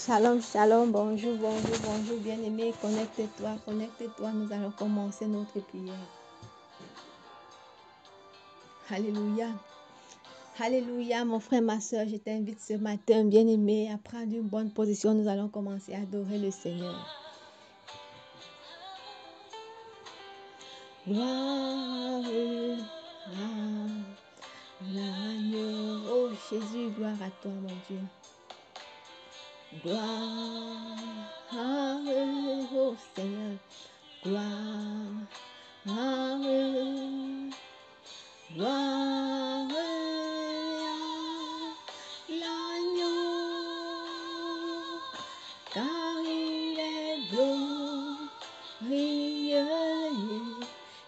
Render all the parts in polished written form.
Shalom, shalom, bonjour, bonjour, bonjour, bien-aimé, connecte-toi, connecte-toi, nous allons commencer notre prière. Alléluia, alléluia, mon frère, ma soeur, je t'invite ce matin, bien-aimé, à prendre une bonne position, nous allons commencer à adorer le Seigneur. Gloire à l'agneau, oh Jésus, gloire à toi, mon Dieu. Gloire au Seigneur, gloire à gloire à l'agneau, car il est glorieux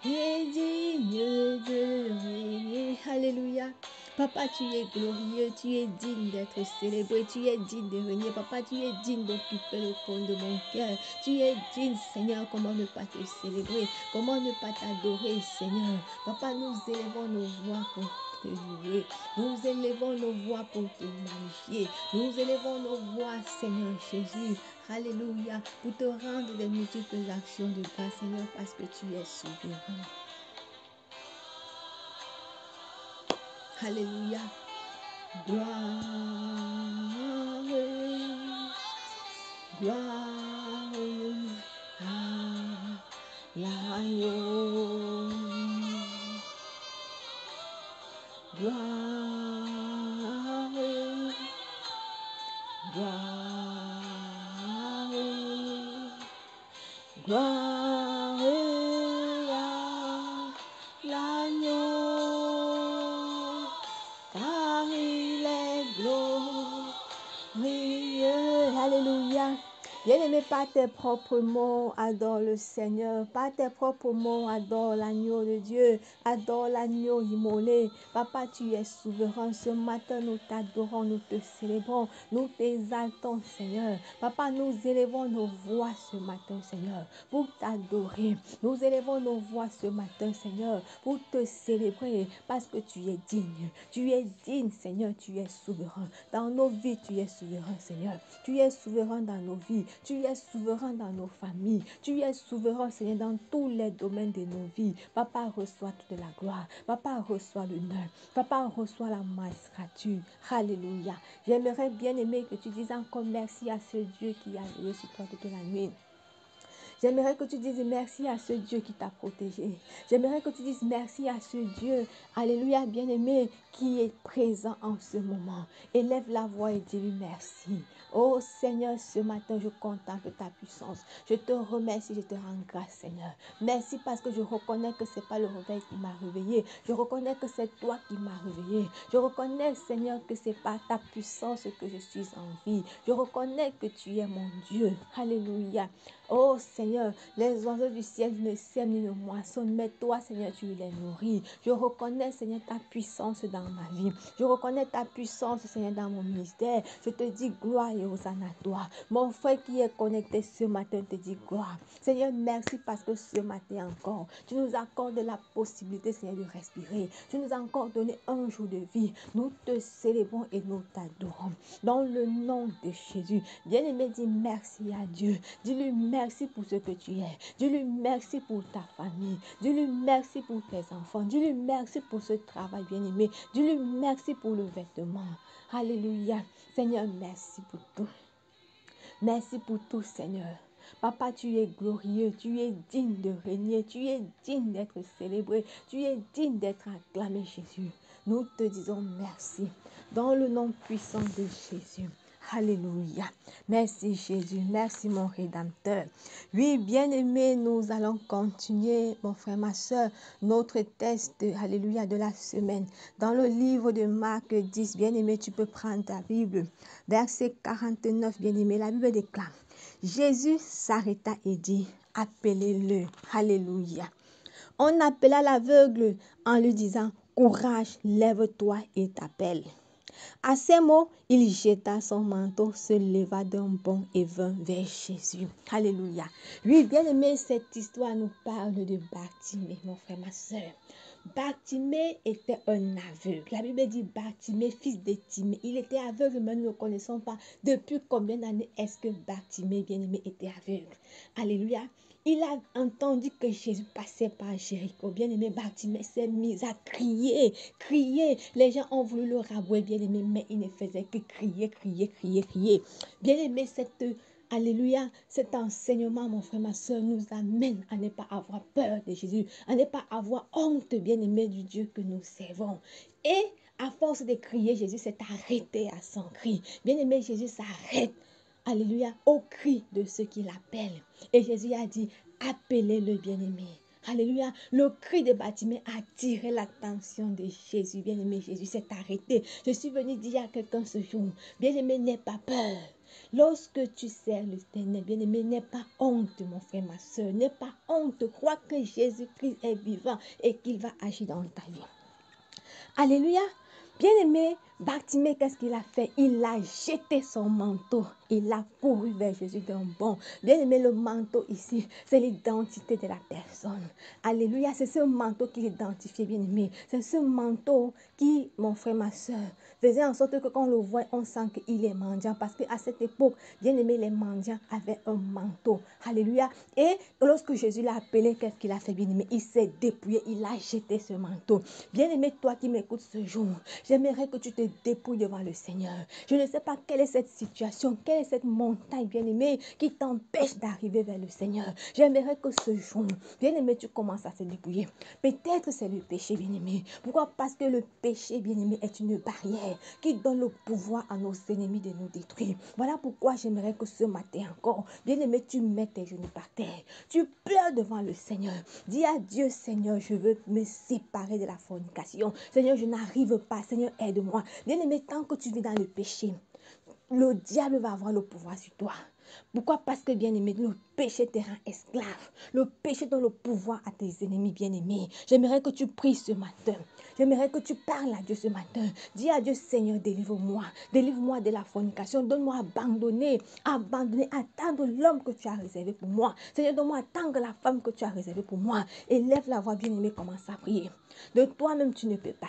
et digne de régner. Alléluia. Papa, tu es glorieux, tu es digne d'être célébré, tu es digne de régner. Papa, tu es digne d'occuper le trône de mon cœur. Tu es digne, Seigneur, comment ne pas te célébrer, comment ne pas t'adorer, Seigneur. Papa, nous élevons nos voix pour te louer. Nous élevons nos voix pour te magnifier. Nous élevons nos voix, Seigneur Jésus. Alléluia. Pour te rendre des multiples actions de grâce, Seigneur, parce que tu es souverain. Alléluia. Gloire, gloire à l'agneau. Gloire, gloire, gloire à l'agneau. Car il est glorieux. Alléluia. Bien-aimé, par tes propres mots, adore le Seigneur. Par tes propres mots, adore l'agneau de Dieu. Adore l'agneau immolé. Papa, tu es souverain. Ce matin, nous t'adorons, nous te célébrons, nous t'exaltons, Seigneur. Papa, nous élevons nos voix ce matin, Seigneur, pour t'adorer. Nous élevons nos voix ce matin, Seigneur, pour te célébrer, parce que tu es digne. Tu es digne, Seigneur, tu es souverain. Dans nos vies, tu es souverain, Seigneur. Tu es souverain dans nos vies. Tu es souverain dans nos familles. Tu es souverain, Seigneur, dans tous les domaines de nos vies. Papa, reçois toute la gloire. Papa, reçois l'honneur. Papa, reçois la magistrature. Alléluia. J'aimerais bien aimer que tu dises encore merci à ce Dieu qui a veillé sur toi toute la nuit. J'aimerais que tu dises merci à ce Dieu qui t'a protégé. J'aimerais que tu dises merci à ce Dieu, alléluia, bien-aimé, qui est présent en ce moment. Élève la voix et dis-lui merci. Oh Seigneur, ce matin, je contemple ta puissance. Je te remercie, je te rends grâce, Seigneur. Merci parce que je reconnais que ce n'est pas le réveil qui m'a réveillé. Je reconnais que c'est toi qui m'as réveillé. Je reconnais, Seigneur, que c'est par ta puissance que je suis en vie. Je reconnais que tu es mon Dieu. Alléluia. Oh Seigneur, les oiseaux du ciel ne sèment ni ne moissonnent, mais toi, Seigneur, tu les nourris. Je reconnais, Seigneur, ta puissance dans ma vie. Je reconnais ta puissance, Seigneur, dans mon ministère. Je te dis gloire et hosanna à toi. Mon frère qui est connecté ce matin te dit gloire. Seigneur, merci parce que ce matin encore, tu nous accordes la possibilité, Seigneur, de respirer. Tu nous as encore donné un jour de vie. Nous te célébrons et nous t'adorons. Dans le nom de Jésus, bien-aimé, dis merci à Dieu. Dis-lui merci pour ce que tu es. Dis-lui merci pour ta famille. Dis-lui merci pour tes enfants. Dis-lui merci pour ce travail bien-aimé. Dis-lui merci pour le vêtement. Alléluia. Seigneur, merci pour tout. Merci pour tout, Seigneur. Papa, tu es glorieux, tu es digne de régner, tu es digne d'être célébré, tu es digne d'être acclamé, Jésus. Nous te disons merci dans le nom puissant de Jésus. Alléluia. Merci Jésus. Merci mon Rédempteur. Oui, bien-aimé, nous allons continuer, mon frère, ma soeur, notre test, alléluia, de la semaine. Dans le livre de Marc 10, bien-aimé, tu peux prendre ta Bible. Verset 49, bien-aimé, la Bible déclare. Jésus s'arrêta et dit, appelez-le. Alléluia. On appela l'aveugle en lui disant, courage, lève-toi et t'appelle. À ces mots, il jeta son manteau, se leva d'un bond et vint vers Jésus. Alléluia. Oui, bien aimé, cette histoire nous parle de Bartimée, mon frère, ma soeur. Bartimée était un aveugle. La Bible dit Bartimée, fils de Timée. Il était aveugle, mais nous ne connaissons pas depuis combien d'années est-ce que Bartimée, bien-aimé, était aveugle. Alléluia. Il a entendu que Jésus passait par Jéricho. Bien-aimé, Bartimée s'est mis à crier, crier. Les gens ont voulu le rabouer, bien-aimé, mais il ne faisait que crier, crier, crier, crier. Bien-aimé, Alléluia, cet enseignement, mon frère, ma soeur, nous amène à ne pas avoir peur de Jésus, à ne pas avoir honte, bien-aimé, du Dieu que nous servons. Et à force de crier, Jésus s'est arrêté à son cri. Bien-aimé, Jésus s'arrête, alléluia, au cri de ceux qui l'appellent. Et Jésus a dit, appelez-le, bien-aimé. Alléluia. Le cri de Bartimée a attiré l'attention de Jésus. Bien-aimé, Jésus s'est arrêté. Je suis venu dire à quelqu'un ce jour, bien-aimé, n'aie pas peur. Lorsque tu sers le Seigneur, bien-aimé, n'aie pas honte, mon frère, ma soeur. N'aie pas honte. Crois que Jésus-Christ est vivant et qu'il va agir dans ta vie. Alléluia. Bien-aimé, Bartimée, qu'est-ce qu'il a fait? Il a jeté son manteau. Il a couru vers Jésus d'un bond. Bien-aimé, le manteau ici, c'est l'identité de la personne. Alléluia, c'est ce manteau qui l'identifiait, bien-aimé. C'est ce manteau qui, mon frère, ma soeur, faisait en sorte que quand on le voit, on sent qu'il est mendiant. Parce qu'à cette époque, bien-aimé, les mendiants avaient un manteau. Alléluia. Et lorsque Jésus l'a appelé, qu'est-ce qu'il a fait, bien-aimé? Il s'est dépouillé, il a jeté ce manteau. Bien-aimé, toi qui m'écoutes ce jour, j'aimerais que tu te dépouilles devant le Seigneur. Je ne sais pas quelle est cette situation, quelle est cette montagne, bien-aimé, qui t'empêche d'arriver vers le Seigneur. J'aimerais que ce jour, bien-aimé, tu commences à se dépouiller. Peut-être c'est le péché, bien-aimé. Pourquoi? Parce que le péché, bien-aimé, est une barrière qui donne le pouvoir à nos ennemis de nous détruire. Voilà pourquoi j'aimerais que ce matin encore, bien-aimé, tu mets tes genoux par terre. Tu pleures devant le Seigneur. Dis à Dieu, Seigneur, je veux me séparer de la fornication. Seigneur, je n'arrive pas. Seigneur, aide-moi. Bien-aimé, tant que tu vis dans le péché, le diable va avoir le pouvoir sur toi. Pourquoi? Parce que, bien-aimé, le péché te rend esclave. Le péché donne le pouvoir à tes ennemis, bien-aimés. J'aimerais que tu pries ce matin. J'aimerais que tu parles à Dieu ce matin. Dis à Dieu, Seigneur, délivre-moi. Délivre-moi de la fornication. Donne-moi abandonner, attendre l'homme que tu as réservé pour moi. Seigneur, donne-moi attendre la femme que tu as réservée pour moi. Élève la voix, bien-aimé, commence à prier. De toi-même, tu ne peux pas.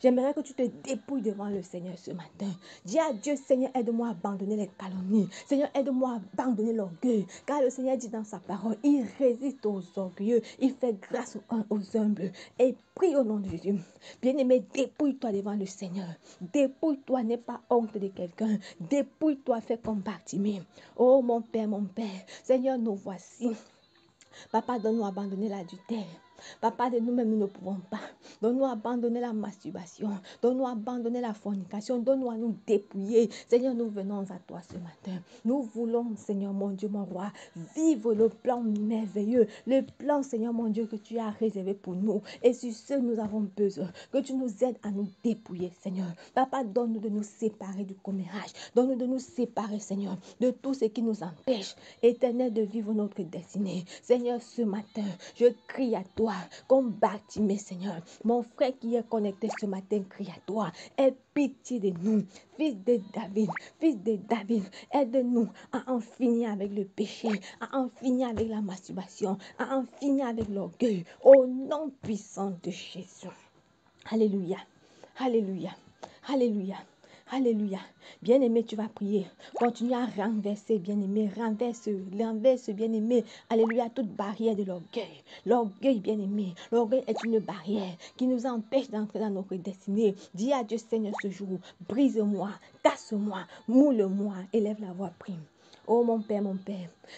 J'aimerais que tu te dépouilles devant le Seigneur ce matin. Dis à Dieu, Seigneur, aide-moi à abandonner les calomnies. Seigneur, aide-moi à abandonner l'orgueil. Car le Seigneur dit dans sa parole, il résiste aux orgueilleux, il fait grâce aux humbles. Et prie au nom de Jésus. Bien-aimé, dépouille-toi devant le Seigneur. Dépouille-toi, n'aie pas honte de quelqu'un. Dépouille-toi, fais comme Bartimée. Oh mon Père, Seigneur, nous voici. Papa, donne-nous abandonner l'adultère. Papa, de nous-mêmes, nous ne pouvons pas. Donne-nous abandonner la masturbation. Donne-nous abandonner la fornication. Donne-nous à nous dépouiller. Seigneur, nous venons à toi ce matin. Nous voulons, Seigneur, mon Dieu, mon roi, vivre le plan merveilleux. Le plan, Seigneur, mon Dieu, que tu as réservé pour nous. Et sur ce, nous avons besoin que tu nous aides à nous dépouiller, Seigneur. Papa, donne-nous de nous séparer du commérage. Donne-nous de nous séparer, Seigneur, de tout ce qui nous empêche, Éternel, de vivre notre destinée. Seigneur, ce matin, je crie à toi, comme Bartimée, Seigneur. Mon frère qui est connecté ce matin crie à toi. Aie pitié de nous, fils de David, aide-nous à en finir avec le péché, à en finir avec la masturbation, à en finir avec l'orgueil, au nom puissant de Jésus. Alléluia, alléluia, alléluia. Alléluia. Bien-aimé, tu vas prier. Continue à renverser, bien-aimé. Renverse, bien-aimé. Alléluia, toute barrière de l'orgueil. L'orgueil, bien-aimé. L'orgueil est une barrière qui nous empêche d'entrer dans notre destinée. Dis à Dieu, Seigneur, ce jour, brise-moi, casse-moi, moule-moi. Élève la voix, prie. Oh mon Père,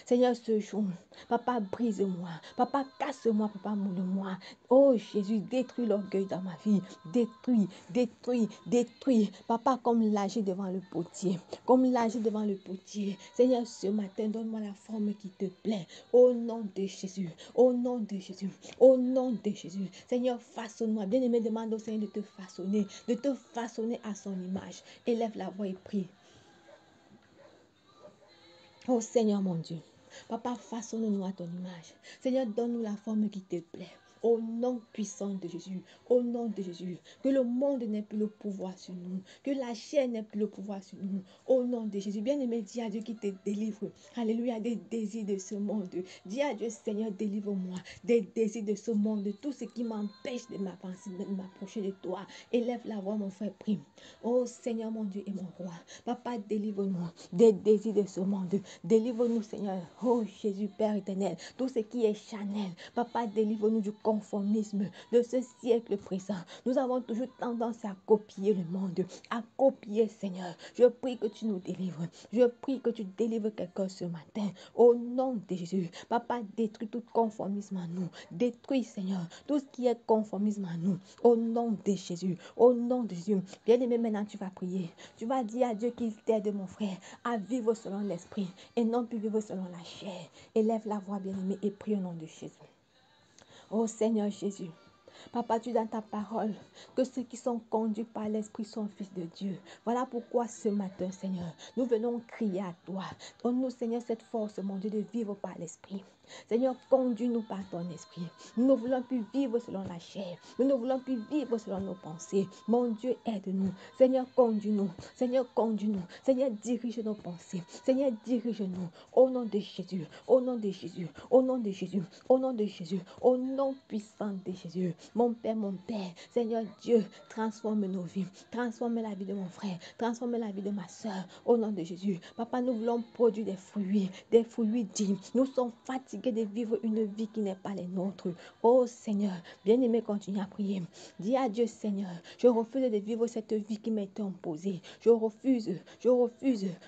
Seigneur, ce jour, Papa, brise-moi, Papa, casse-moi, Papa, moule-moi. Oh Jésus, détruis l'orgueil dans ma vie, détruis, Papa, comme l'agir devant le potier, Seigneur, ce matin, donne-moi la forme qui te plaît, au nom de Jésus, au nom de Jésus, au nom de Jésus. Seigneur, façonne-moi, bien-aimé, demande au Seigneur de te façonner à son image. Élève la voix et prie. Oh Seigneur mon Dieu, Papa, façonne-nous à ton image. Seigneur, donne-nous la forme qui te plaît. Au nom puissant de Jésus, au nom de Jésus, que le monde n'ait plus le pouvoir sur nous, que la chair n'ait plus le pouvoir sur nous. Au nom de Jésus, bien-aimé, dis à Dieu qui te délivre. Alléluia, des désirs de ce monde. Dis à Dieu, Seigneur, délivre-moi des désirs de ce monde, tout ce qui m'empêche de m'avancer, de m'approcher de toi. Élève la voix, mon frère, prie. Oh Seigneur, mon Dieu et mon roi. Papa, délivre-nous des désirs de ce monde. Délivre-nous, Seigneur. Oh Jésus, Père éternel, tout ce qui est charnel. Papa, délivre-nous du conformisme de ce siècle présent. Nous avons toujours tendance à copier le monde, à copier, Seigneur. Je prie que tu nous délivres. Je prie que tu délivres quelqu'un ce matin. Au nom de Jésus. Papa, détruis tout conformisme en nous. Détruis, Seigneur, tout ce qui est conformisme en nous. Au nom de Jésus. Au nom de Jésus. Bien-aimé, maintenant tu vas prier. Tu vas dire à Dieu qu'il t'aide, mon frère, à vivre selon l'esprit et non plus vivre selon la chair. Élève la voix, bien-aimé, et prie au nom de Jésus. Oh Seigneur Jésus. Papa, tu dis dans ta parole que ceux qui sont conduits par l'Esprit sont fils de Dieu. Voilà pourquoi ce matin, Seigneur, nous venons crier à toi. Donne-nous, Seigneur, cette force, mon Dieu, de vivre par l'Esprit. Seigneur, conduis-nous par ton esprit. Nous ne voulons plus vivre selon la chair. Nous ne voulons plus vivre selon nos pensées. Mon Dieu, aide-nous. Seigneur, conduis-nous. Seigneur, conduis-nous. Seigneur, dirige nos pensées. Seigneur, dirige-nous. Au nom de Jésus. Au nom de Jésus. Au nom de Jésus. Au nom de Jésus. Au nom puissant de Jésus. Mon Père, Seigneur Dieu, transforme nos vies. Transforme la vie de mon frère. Transforme la vie de ma soeur. Au nom de Jésus. Papa, nous voulons produire des fruits dignes. Nous sommes fatigués de vivre une vie qui n'est pas la nôtre. Oh Seigneur, bien-aimé, continue à prier. Dis à Dieu, Seigneur, je refuse de vivre cette vie qui m'est imposée. Je refuse.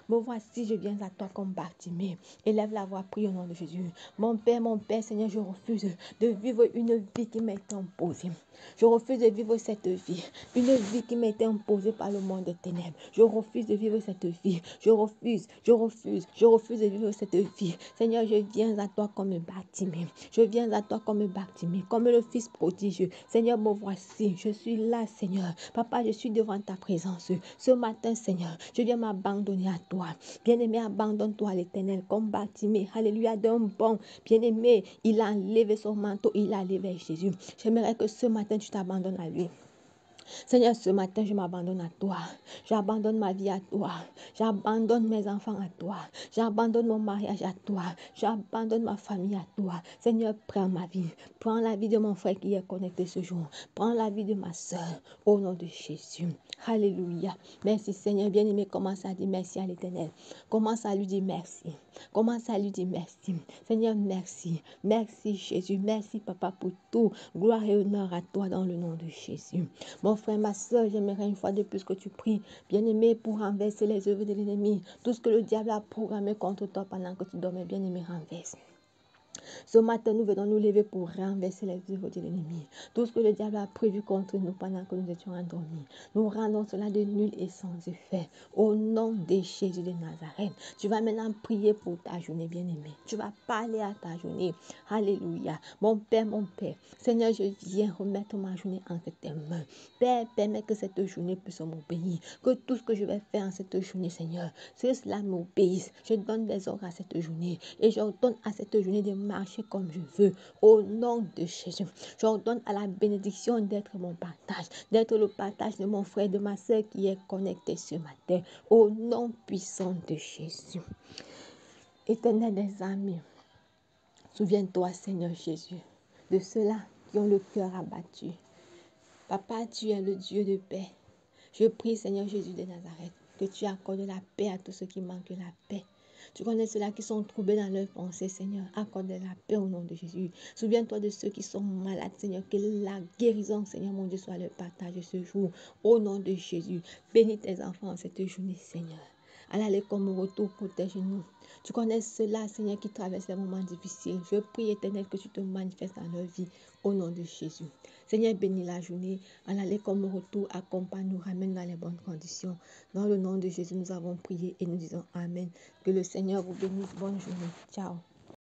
Me voici, je viens à toi comme Bartimée. Élève la voix, prie au nom de Jésus. Mon Père, Seigneur, je refuse de vivre une vie qui m'est imposée. Je refuse de vivre cette vie. Une vie qui m'est imposée par le monde des ténèbres. Je refuse de vivre cette vie. Je refuse de vivre cette vie. Seigneur, je viens à toi comme Bartimée. Je viens à toi comme Bartimée, comme le fils prodigieux. Seigneur, me voici. Je suis là, Seigneur. Papa, je suis devant ta présence. Ce matin, Seigneur, je viens m'abandonner à toi. Bien-aimé, abandonne-toi à l'Éternel comme Bartimée. Alléluia, d'un bon. Bien-aimé, il a enlevé son manteau, il a enlevé Jésus. J'aimerais que ce matin, tu t'abandonnes à lui. Seigneur, ce matin, je m'abandonne à toi. J'abandonne ma vie à toi. J'abandonne mes enfants à toi. J'abandonne mon mariage à toi. J'abandonne ma famille à toi. Seigneur, prends ma vie. Prends la vie de mon frère qui est connecté ce jour. Prends la vie de ma soeur. Au nom de Jésus. Alléluia. Merci Seigneur. Bien-aimé, commence à dire merci à l'Éternel. Commence à lui dire merci. Commence à lui dire merci. Seigneur, merci. Merci Jésus. Merci Papa pour tout. Gloire et honneur à toi dans le nom de Jésus. Mon frère, ma soeur, j'aimerais une fois de plus que tu pries, bien-aimé, pour renverser les œuvres de l'ennemi. Tout ce que le diable a programmé contre toi pendant que tu dormais, bien-aimé, renverse. Ce matin, nous venons nous lever pour renverser les œuvres de l'ennemi. Tout ce que le diable a prévu contre nous pendant que nous étions endormis, nous rendons cela de nul et sans effet. Au nom de Jésus de Nazareth, tu vas maintenant prier pour ta journée, bien-aimée. Tu vas parler à ta journée. Alléluia. Mon Père, Seigneur, je viens remettre ma journée entre tes mains. Père, permets que cette journée puisse m'obéir. Que tout ce que je vais faire en cette journée, Seigneur, cela m'obéisse. Je donne des ordres à cette journée et j'ordonne à cette journée de marcher comme je veux. Au nom de Jésus, j'ordonne à la bénédiction d'être mon partage, d'être le partage de mon frère, de ma soeur qui est connecté ce matin. Au nom puissant de Jésus. Éternel des amis, souviens-toi, Seigneur Jésus, de ceux-là qui ont le cœur abattu. Papa, tu es le Dieu de paix. Je prie, Seigneur Jésus de Nazareth, que tu accordes la paix à tous ceux qui manquent la paix. Tu connais ceux-là qui sont troublés dans leurs pensées, Seigneur. Accorde la paix au nom de Jésus. Souviens-toi de ceux qui sont malades, Seigneur. Que la guérison, Seigneur, mon Dieu, soit leur partage ce jour. Au nom de Jésus. Bénis tes enfants en cette journée, Seigneur. À l'aller comme au retour, protège-nous. Tu connais ceux-là, Seigneur, qui traversent des moments difficiles. Je prie, Éternel, que tu te manifestes dans leur vie. Au nom de Jésus. Seigneur, bénis la journée. À l'aller comme au retour, accompagne-nous, ramène dans les bonnes conditions. Dans le nom de Jésus, nous avons prié et nous disons Amen. Que le Seigneur vous bénisse. Bonne journée. Ciao.